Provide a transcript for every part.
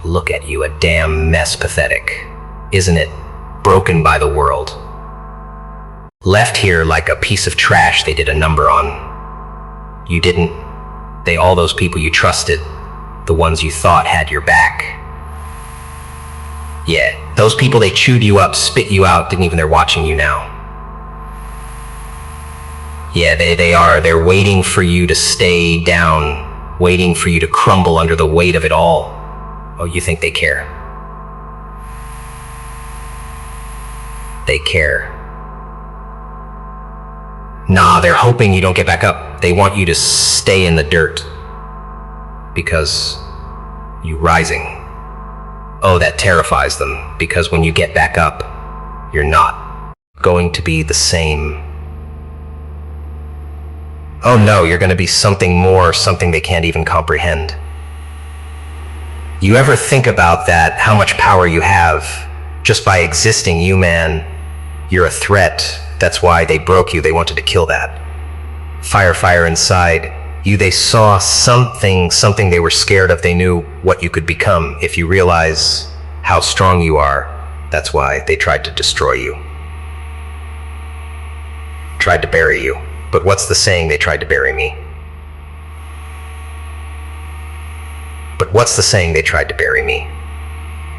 look at you, a damn mess, pathetic. Isn't it? Broken by the world. Left here like a piece of trash they did a number on. You didn't. All those people you trusted, the ones you thought had your back. Yeah, those people, they chewed you up, spit you out, they're watching you now. Yeah, they are. They're waiting for you to stay down, waiting for you to crumble under the weight of it all. Oh, you think they care? They care. Nah, they're hoping you don't get back up. They want you to stay in the dirt. Because you rising. Oh, that terrifies them. Because when you get back up, you're not going to be the same. Oh no, you're going to be something more, something they can't even comprehend. You ever think about that, how much power you have just by existing? You, man, you're a threat. That's why they broke you. They wanted to kill that. Fire inside you. They saw something they were scared of. They knew what you could become if you realize how strong you are. That's why they tried to destroy you. Tried to bury you. But what's the saying? They tried to bury me. But what's the saying? They tried to bury me.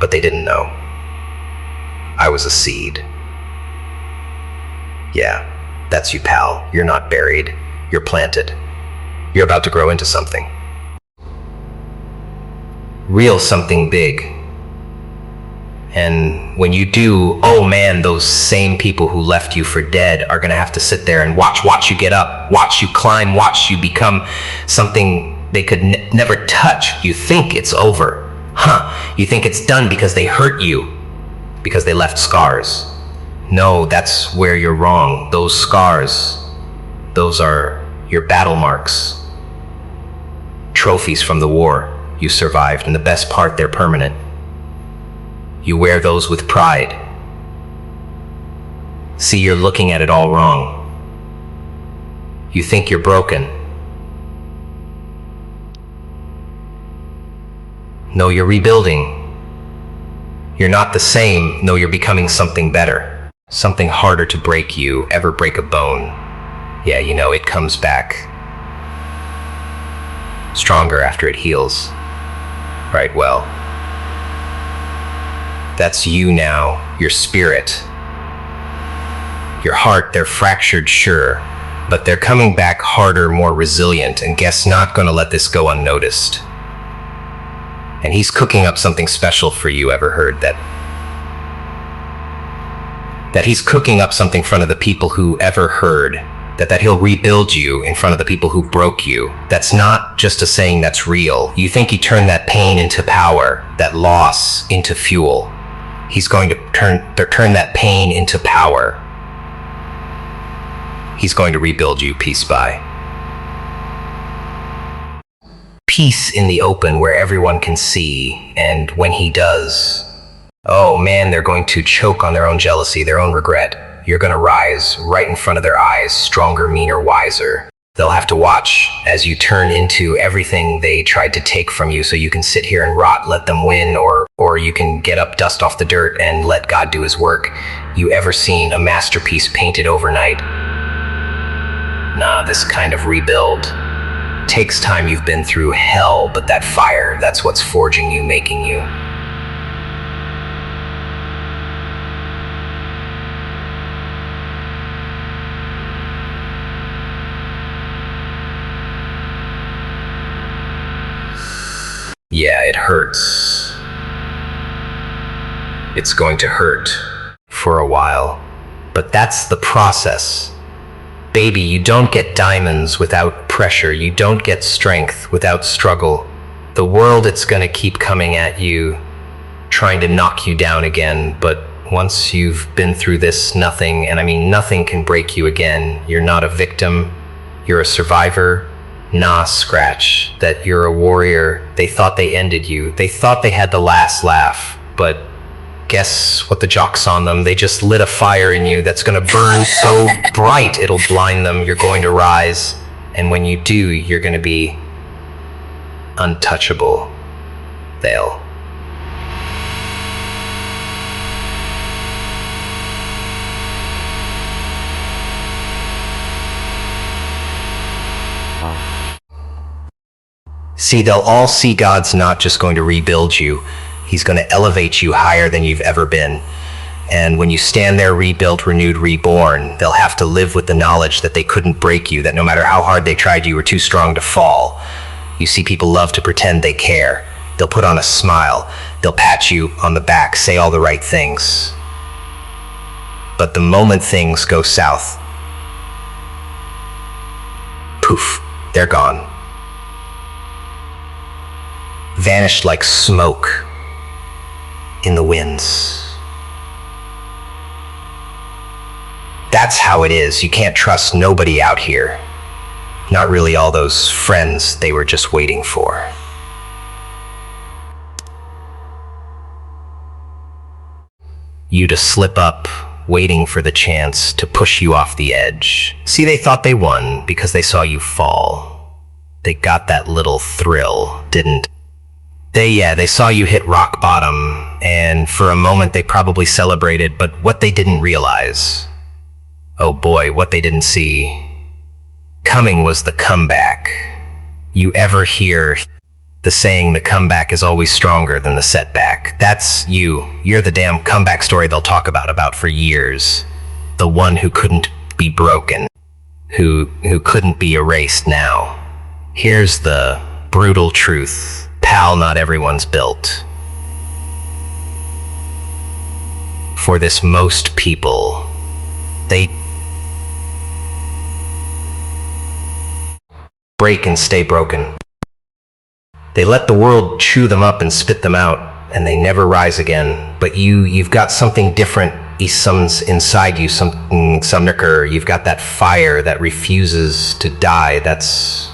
But they didn't know. I was a seed. Yeah, that's you, pal. You're not buried. You're planted. You're about to grow into something. Real something big. And when you do, oh man, those same people who left you for dead are gonna have to sit there and watch you get up, watch you climb, watch you become something they could never touch. You think it's over. You think it's done because they hurt you, because they left scars. No, that's where you're wrong. Those scars, those are your battle marks. Trophies from the war. You survived, and the best part, they're permanent. You wear those with pride. See, you're looking at it all wrong. You think you're broken. No, you're rebuilding. You're not the same. No, you're becoming something better. Something harder to break. You ever break a bone? Yeah, you know, it comes back stronger after it heals. Right, well, that's you now, your spirit. Your heart, they're fractured, sure, but they're coming back harder, more resilient, and guess not gonna let this go unnoticed. And he's cooking up something special for you. Ever heard that he's cooking up something in front of the people who ever heard that he'll rebuild you in front of the people who broke you? That's not just a saying, that's real. You think he turned that pain into power, that loss into fuel. He's going to turn that pain into power. He's going to rebuild you piece by piece in the open where everyone can see. And when he does, oh man, they're going to choke on their own jealousy, their own regret. You're going to rise right in front of their eyes, stronger, meaner, wiser. They'll have to watch as you turn into everything they tried to take from you, so you can sit here and rot, let them win, or you can get up, dust off the dirt, and let God do his work. You ever seen a masterpiece painted overnight? Nah, this kind of rebuild takes time. You've been through hell, but that fire, that's what's forging you, making you. Yeah, it hurts. It's going to hurt for a while, but that's the process. Baby, you don't get diamonds without pressure. You don't get strength without struggle. The world, it's gonna keep coming at you, trying to knock you down again, but once you've been through this, nothing, and I mean nothing, can break you again. You're not a victim, you're a survivor. Nah, scratch that. You're a warrior. They thought they ended you. They thought they had the last laugh, but guess what the jock's on them? They just lit a fire in you that's gonna burn so bright it'll blind them. You're going to rise, and when you do, you're gonna be untouchable. They'll See, they'll all see God's not just going to rebuild you. He's going to elevate you higher than you've ever been. And when you stand there rebuilt, renewed, reborn, they'll have to live with the knowledge that they couldn't break you, that no matter how hard they tried, you were too strong to fall. You see, people love to pretend they care. They'll put on a smile. They'll pat you on the back, say all the right things. But the moment things go south, poof, they're gone. Vanished like smoke in the winds. That's how it is. You can't trust nobody out here. Not really all those friends they were just waiting for. You to slip up, waiting for the chance to push you off the edge. See, they thought they won because they saw you fall. They got that little thrill, didn't they saw you hit rock bottom, and for a moment they probably celebrated, but what they didn't realize, oh boy, what they didn't see coming was the comeback. You ever hear the saying, the comeback is always stronger than the setback? That's you. You're the damn comeback story they'll talk about for years. The one who couldn't be broken, who couldn't be erased now. Here's the brutal truth. Pal, not everyone's built for this. Most people, they break and stay broken. They let the world chew them up and spit them out, and they never rise again. But you've got something different. Something's inside you, some nicker. You've got that fire that refuses to die. That's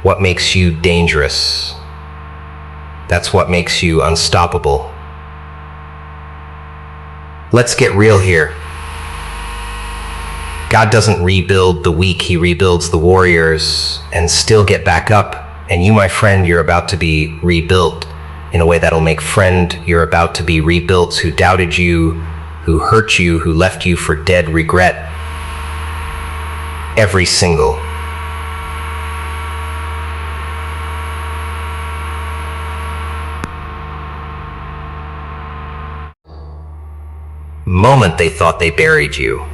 what makes you dangerous. That's what makes you unstoppable. Let's get real here. God doesn't rebuild the weak, he rebuilds the warriors and still get back up. And you, my friend, you're about to be rebuilt in a way that'll make friend. You're about to be rebuilt who doubted you, who hurt you, who left you for dead. Regret every single moment they thought they buried you.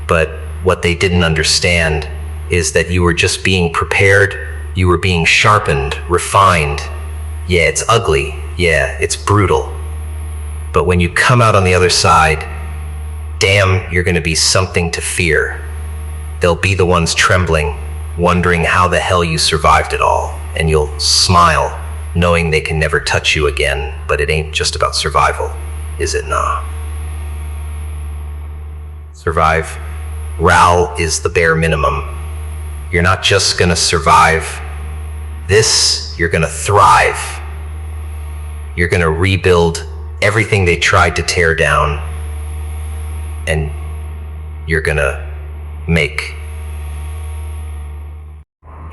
But what they didn't understand is that you were just being prepared. You were being sharpened, refined. Yeah, it's ugly. Yeah, it's brutal. But when you come out on the other side, damn, you're going to be something to fear. They'll be the ones trembling, wondering how the hell you survived it all. And you'll smile, knowing they can never touch you again. But it ain't just about survival, is it? Nah. Survive. RAL is the bare minimum. You're not just gonna survive this, you're gonna thrive. You're gonna rebuild everything they tried to tear down, and you're gonna make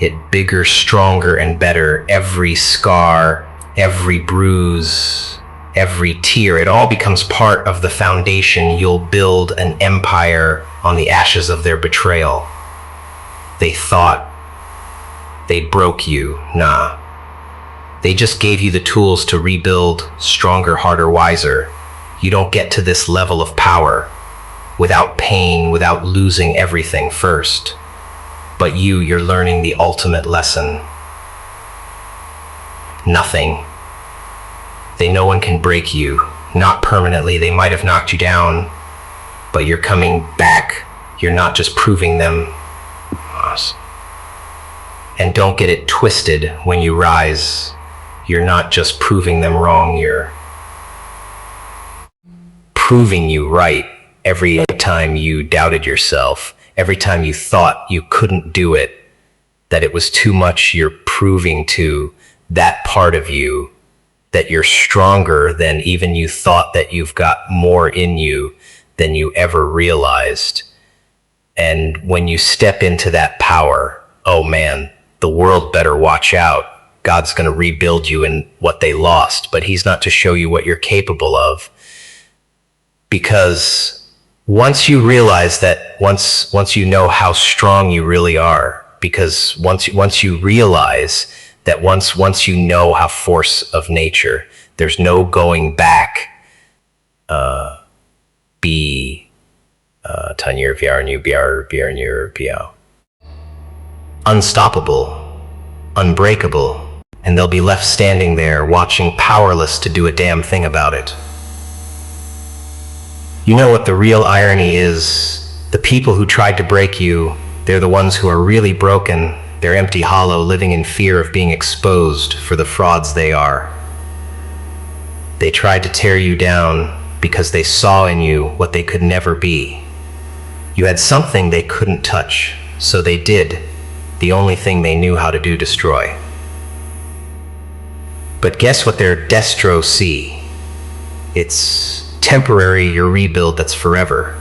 it bigger, stronger, and better. Every scar, every bruise, every tear, it all becomes part of the foundation. You'll build an empire on the ashes of their betrayal. They thought they broke you. Nah. They just gave you the tools to rebuild stronger, harder, wiser. You don't get to this level of power without pain, without losing everything first. But you're learning the ultimate lesson. Nothing. No one can break you. Not permanently. They might have knocked you down, but you're coming back. You're not just proving them. And don't get it twisted when you rise. You're not just proving them wrong, you're proving you right. Every time you doubted yourself, every time you thought you couldn't do it, that it was too much, you're proving to that part of you that you're stronger than even you thought, that you've got more in you than you ever realized. And when you step into that power, oh man, the world better watch out. God's going to rebuild you in what they lost, but he's not to show you what you're capable of. Because once you realize that, once you know how strong you really are, because once you realize that once you know how force of nature, there's no going back. Be tanyer viernu biar viernu piao. Unstoppable, unbreakable, and they'll be left standing there watching, powerless to do a damn thing about it. You know what the real irony is? The people who tried to break you, they're the ones who are really broken. They're empty, hollow, living in fear of being exposed for the frauds they are. They tried to tear you down because they saw in you what they could never be. You had something they couldn't touch, so they did the only thing they knew how to do: destroy. But guess what their destro see? It's temporary, your rebuild that's forever.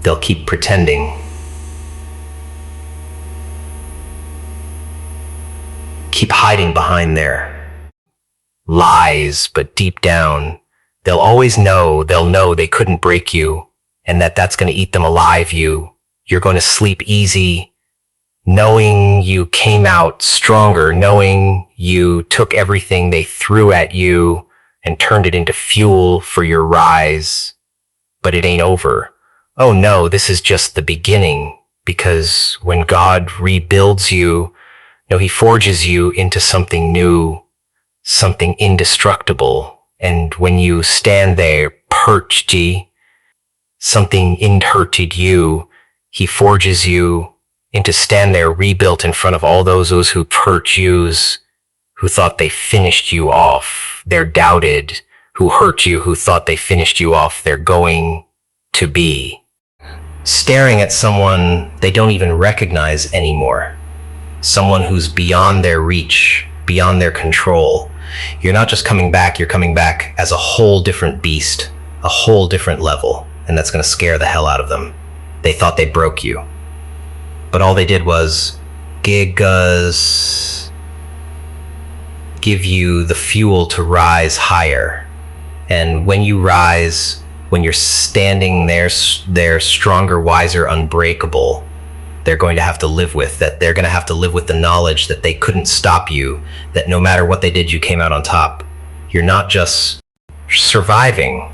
They'll keep pretending. Keep hiding behind their lies, but deep down, they'll always know, they'll know they couldn't break you, and that's going to eat them alive. You're going to sleep easy, knowing you came out stronger, knowing you took everything they threw at you and turned it into fuel for your rise. But it ain't over. Oh no, this is just the beginning, because when God rebuilds you, he forges you into something new, something indestructible. And when you stand there, perched, something inherited you, he forges you into stand there rebuilt in front of all those who hurt yous, who thought they finished you off. They're doubted, who hurt you, who thought they finished you off. They're going to be staring at someone they don't even recognize anymore. Someone who's beyond their reach, beyond their control. You're not just coming back, you're coming back as a whole different beast, a whole different level, and that's going to scare the hell out of them. They thought they broke you, but all they did was give you the fuel to rise higher. And when you rise, when you're standing there stronger, wiser, unbreakable, they're going to have to live with that. They're going to have to live with the knowledge that they couldn't stop you, that no matter what they did, you came out on top. You're not just surviving.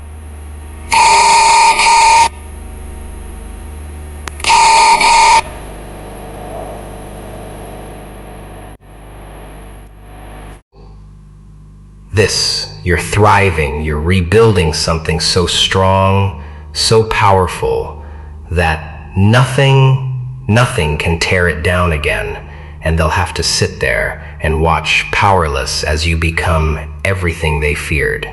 You're thriving, you're rebuilding something so strong, so powerful, that nothing can tear it down again. And they'll have to sit there and watch, powerless, as you become everything they feared.